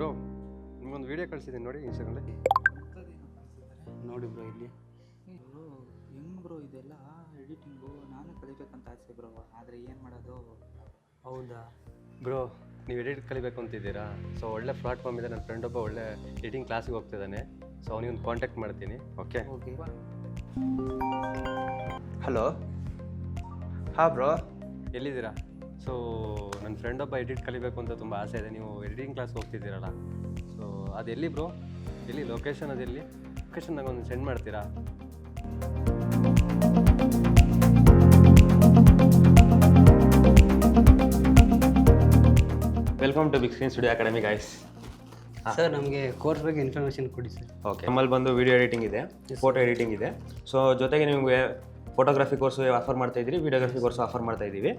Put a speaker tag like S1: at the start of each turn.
S1: Bro ನಿಮ್ಗೊಂದು video ಕಳಿಸಿದ್ದೀನಿ ನೋಡಿ ಇನ್ಸ್ಟಾಗ್ರಾಮಲ್ಲಿ.
S2: ನೋಡಿ ಬ್ರೋ ಇಲ್ಲಿ
S3: ಬ್ರೋ ಹೆಂಗೆ ಬ್ರೋ ಇದೆಲ್ಲ ಎಡಿಟಿಂಗು ನಾನು ಕಲಿಬೇಕಂತ ಆಸೆ ಬ್ರೋ, ಆದರೆ ಏನು ಮಾಡೋದು?
S2: ಹೌದಾ
S1: ಬ್ರೋ ನೀವು ಎಡಿಟ್ ಕಲಿಬೇಕು ಅಂತಿದ್ದೀರಾ? ಸೊ ಒಳ್ಳೆ ಪ್ಲಾಟ್ಫಾರ್ಮ್ ಇದೆ. ನನ್ನ ಫ್ರೆಂಡ್ ಒಬ್ಬ ಒಳ್ಳೆ ಎಡಿಟಿಂಗ್ ಕ್ಲಾಸಿಗೆ ಹೋಗ್ತಿದ್ದಾನೆ. ಸೊ ಅವನಿಗೊಂದು ಕಾಂಟ್ಯಾಕ್ಟ್ ಮಾಡ್ತೀನಿ. Okay
S2: okay.
S4: ಹಲೋ. ಹಾಂ ಬ್ರೋ,
S1: ಎಲ್ಲಿದ್ದೀರಾ? ಸೊ ನನ್ನ ಫ್ರೆಂಡ್ ಒಬ್ಬ ಎಡಿಟ್ ಕಲಿಬೇಕು ಅಂತ ತುಂಬ ಆಸೆ ಇದೆ. ನೀವು ಎಡಿಟಿಂಗ್ ಕ್ಲಾಸ್ಗೆ ಹೋಗ್ತಿದ್ದೀರಲ್ಲ, ಸೊ ಅದು ಎಲ್ಲಿ ಬ್ರೋ? ಎಲ್ಲಿ ಲೊಕೇಶನ್? ಅದೆಲ್ಲಿ ಲೊಕೇಶನ್ ನನಗೊಂದು ಸೆಂಡ್ ಮಾಡ್ತೀರಾ?
S4: Welcome to big screen studio academy guys.
S2: Sir ನಮಗೆ ಕೋರ್ಸ್ ಬಗ್ಗೆ ಇನ್ಫಾರ್ಮೇಷನ್ ಕೊಡಿ ಸರ್.
S4: ಓಕೆ, ನಮ್ಮಲ್ಲಿ ಬಂದು ವಿಡಿಯೋ ಎಡಿಟಿಂಗ್ ಇದೆ, ಫೋಟೋ ಎಡಿಟಿಂಗ್ ಇದೆ. ಸೊ ಜೊತೆಗೆ ನಿಮಗೆ ಫೋಟೋಗ್ರಫಿ ಕೋರ್ಸು ಆಫರ್ ಮಾಡ್ತಾ ಇದ್ದೀವಿ, ವಿಡಿಯೋಗ್ರಫಿ ಕೋರ್ಸು ಆಫರ್ ಮಾಡ್ತಾ ಇದ್ದೀವಿ.